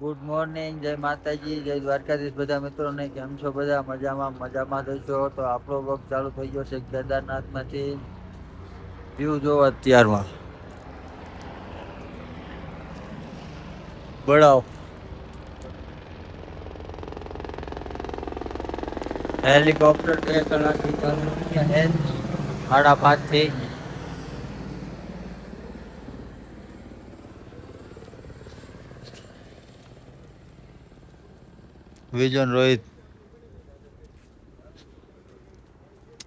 Good morning, જય માતાજી, જય દ્વારકાધીશ બધા મિત્રોને. કેમ છો બધા? મજામાં થશો તો આપણો વખત ચાલુ થઈ ગયો છે કેદારનાથ માંથી. વ્યુ જો અત્યારમાં બળાવ હેલિકોપ્ટર 2 કલાકથી ચાલુ છે. 5:30 થી વિજન રોહિત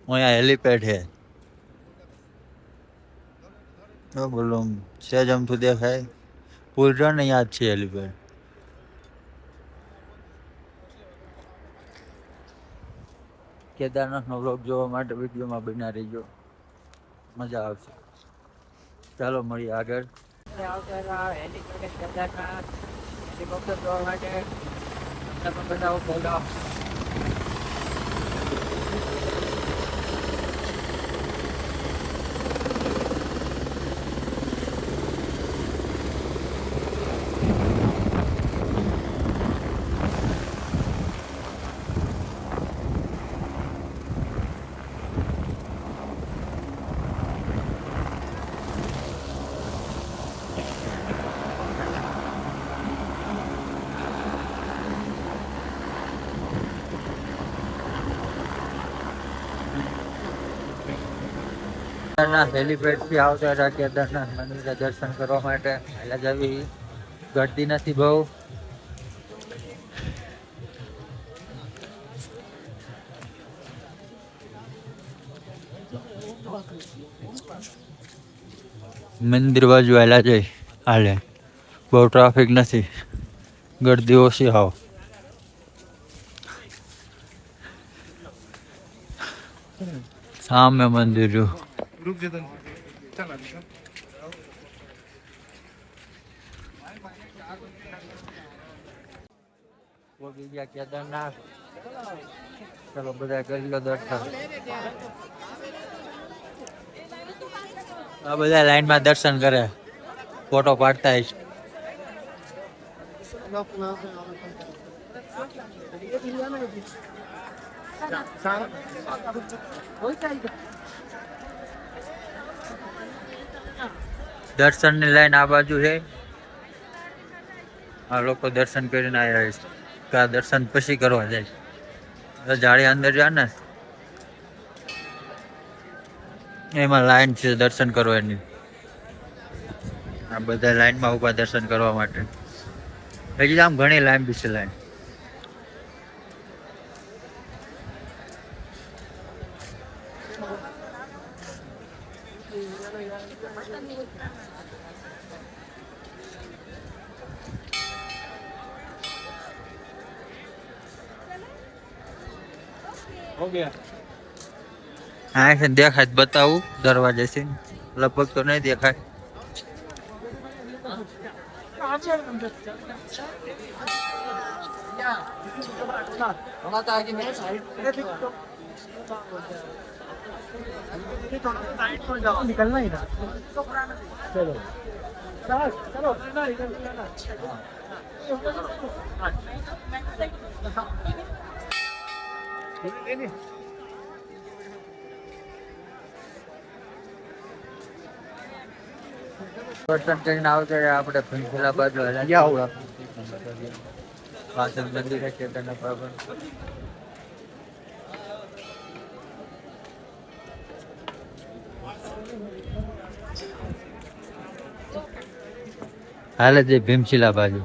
અહીંયા હેલીપેડ છે. બોલો સહેજ અમથું દેખાય. પુલ ને યાદ છે હેલીપેડ. કેદારનાથ નો વ્લોગ જોવા માટે વિડીયોમાં બના રહીજો, મજા આવશે. ચાલો મળીએ આગળ. હેલિકોપ્ટર જોવા માટે કેદારનાથ હેલીપેડ થી આવતા હતા કેદારનાથ મંદિરે દર્શન કરવા માટે. એટલે જ આવી ગળતી નથી બહુ. મંદિર બાજુ આવેલા જાય હાલે, બહુ ટ્રાફિક નથી, ગળદી ઓછી આવો. સામે મંદિર કેદારનાથ. ચલો બધા કરી લો દર્શન. આ બધા લાઈન માં દર્શન કરે, ફોટો પાડતા જ. દર્શન ની લાઈન આ બાજુ છે. આ લોકો દર્શન કરીને આવ્યા છે. કા દર્શન પછી કરવા જાય. જાળી અંદર જાય ને એમાં લાઈન છે દર્શન કરવાની. આ બધા લાઈન માં ઉભા દર્શન કરવા માટે. હજી આમ ઘણી લાઈન બી છે. લાઈન હા છે દેખાય બતાવું દરવાજે થી. લગભગ તો નહીં દેખાય. निकलना ही था. चलो चलो દર્શન કરીને આવતા આપણે ભીમશીલા બાજુ પાછળ મંદિર છે તેના પર હાલે છે ભીમશીલા બાજુ.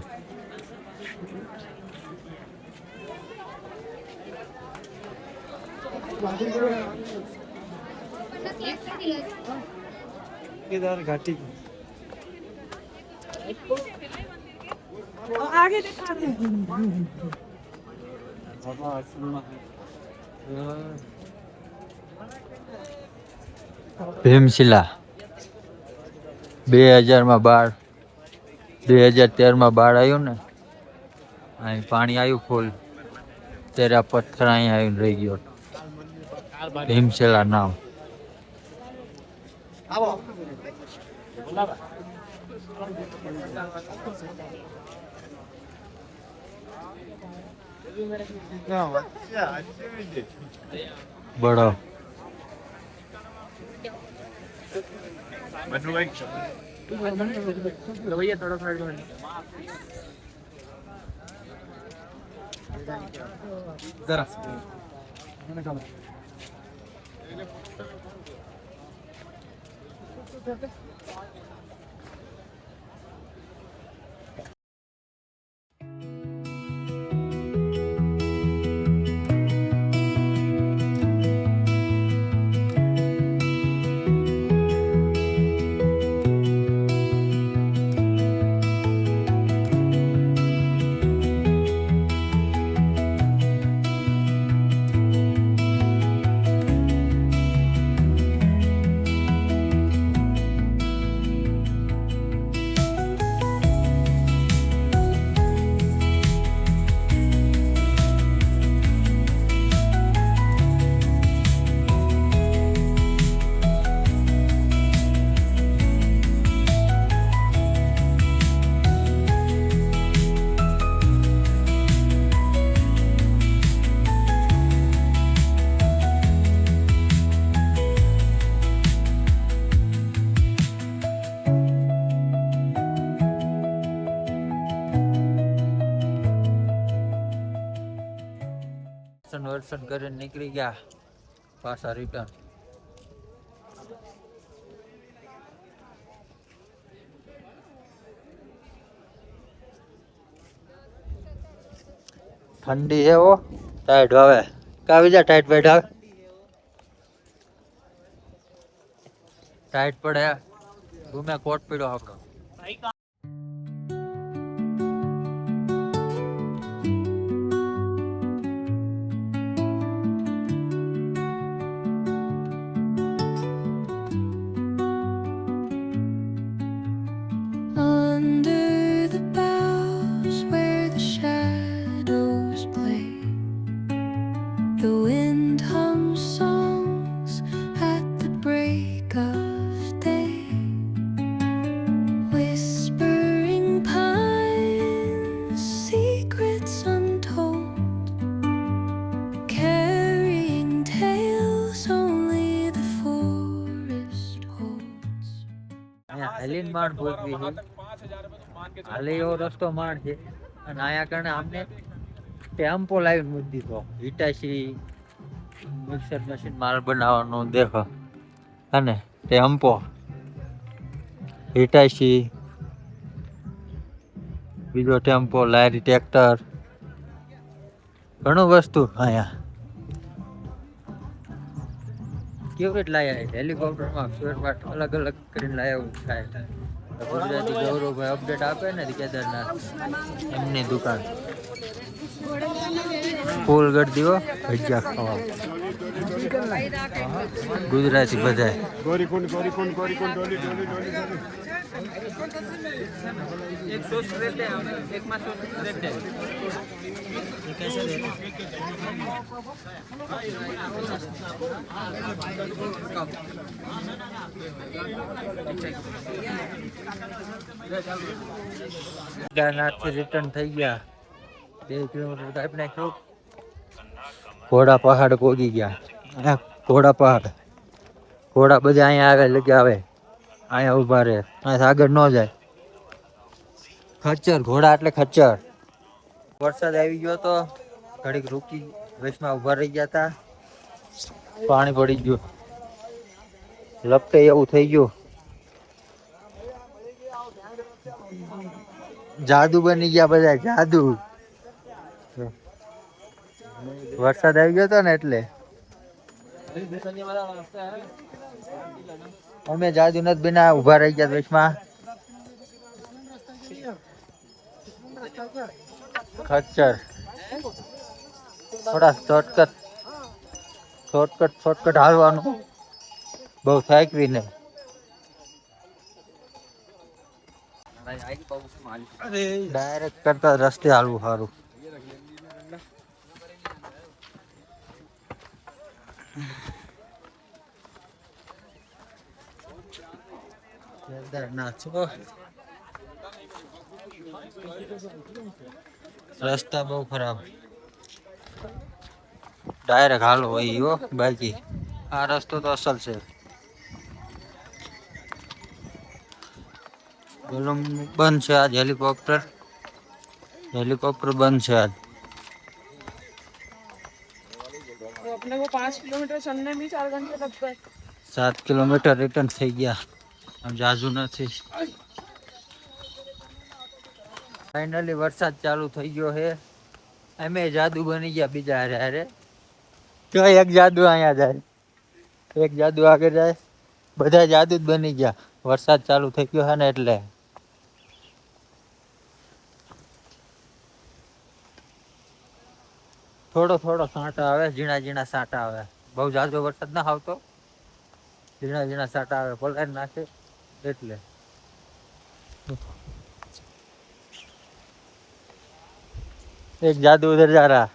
केदार घाटी आगे दिखा रहे ભીમશીલા 2000 માં 2013 બાળ આવ્યું ને, અહીં પાણી આવ્યું ફૂલ ત્યારે આ પથ્થર અહીં આવીને રહી ગયો. ભીમશીલા નામ. बड़ा वर्षन करे निकली गया पासा रिटर्न ठंडी है वो टाइट हवे का बीजा टाइट बैठा टाइट पड़े घूमे कोट पीड़ो आपको हेलिन माण भोजवी है हाले एवो रस्तो माण है અને આયા કરણે આમને ટેમ્પો લાવીને મૂકી દીધો હિટાચી મિક્સર મશીન માલ બનાવવાનું દેખો અને ટેમ્પો હિટાચી બીજો ટેમ્પો લારી ટ્રેક્ટર ઘણું વસ્તુ આયા કેવી રીતે લાયા હેલિકોપ્ટરમાં સ્વેટમાં અલગ અલગ કરીને લાયા થાય ગુજરાતી ગૌરવભાઈ અપડેટ આપે ને કેદારનાથ એમની દુકાન ફૂલ કરી દીવો ભજીયા ખાવા ગુજરાતી બધાય एक सॉस रहते हैं एक में सॉस रहते हैं ये कैसे रहते केदारनाथ से रिटर्न થઈ ગયા 2 કિલોમીટર કાપી નાખ્યો ઘોડા પહાડ પોગી ગયા ઘોડા પહાડ ઘોડા બધા અહીંયા આવે લગે આવે અહીંયા ઊભા રહે અહીંયા આગળ ન જાય ખચ્ચર ઘોડા એટલે ખચ્ચર વરસાદ આવી ગયો તો ઘડીક રૂકી વચમાં ઊભા રહી ગયા હતા પાણી પડી ગયું લપટે એવું થઈ ગયું જાદુ બની ગયા બધા જાદુ વરસાદ આવી ગયો તો ને એટલે અમે જાદુ નથી બના ઊભા રહી ગયા વચમાં खच्चर थोड़ा शॉर्टकट हालवानुं बहु थाकवी नहीं डायरेक्ट करता रस्ते हालवुं सारूं केदारनाथ રસ્તા બહુ ખરાબ, ડાયરેક્ટ હાલો હોય હો બાકી આ રસ્તો તો અસલ છે. બોલમ બંધ છે આજ, હેલિકોપ્ટર બંધ છે આજ. तो अपने को 5 किलोमीटर चलने में 4 घंटे लगता है. 7 કિલોમીટર રિટર્ન થઈ ગયા, આમ જાજુ નથી. ફાઇનલી વરસાદ ચાલુ થઈ ગયો છે. અમે જાદુ બની ગયા બીજા હારે હારે. તો એક જાદુ અહીંયા જાય, એક જાદુ આગળ જાય, બધા જાદુ જ બની ગયા. વરસાદ ચાલુ થઈ ગયો છે ને એટલે. થોડો થોડો સાંટા આવે, ઝીણા ઝીણા સાંટા આવે. બહુ જાજો વરસાદ ના આવતો, ઝીણા ઝીણા સાંટા આવે, પલાળી નાખે એટલે. એક જાદુ ઉધર જા રહા.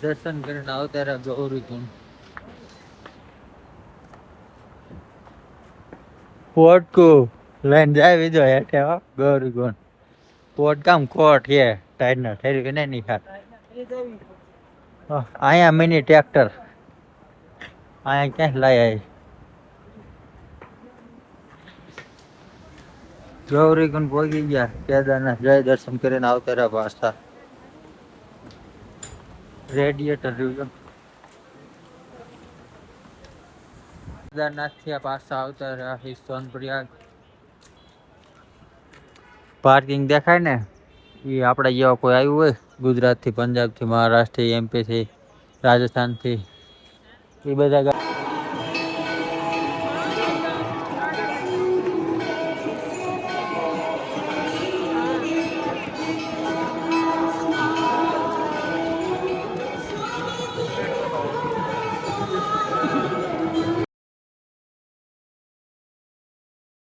દર્શન કરીને આવતા રહ્યા ગૌરીકુંડ. પોટકું લઈને જાય બીજો હેઠે ગૌરીકુંડ. પોટ કામ કોટ છે ટાઈડ ના ઠેરી કે નહીં ખાત. અહીંયા મિની ટ્રેક્ટર અહીંયા ક્યાંય લાયા. ગૌરીકુંડ પહોંચી ગયા. કેદારનાથ જય દર્શન કરીને આવતા રહ્યા પાછા. રેડિયેટર રહ્યું. કેદારનાથ થી પાછા આવતા રહ્યા સોનપ્રયાગ. પાર્કિંગ દેખાય ને, એ આપડા જેવા કોઈ આવ્યું હોય ગુજરાત થી, પંજાબ થી, મહારાષ્ટ્ર થી, એમપી થી, રાજસ્થાન થી, એ બધા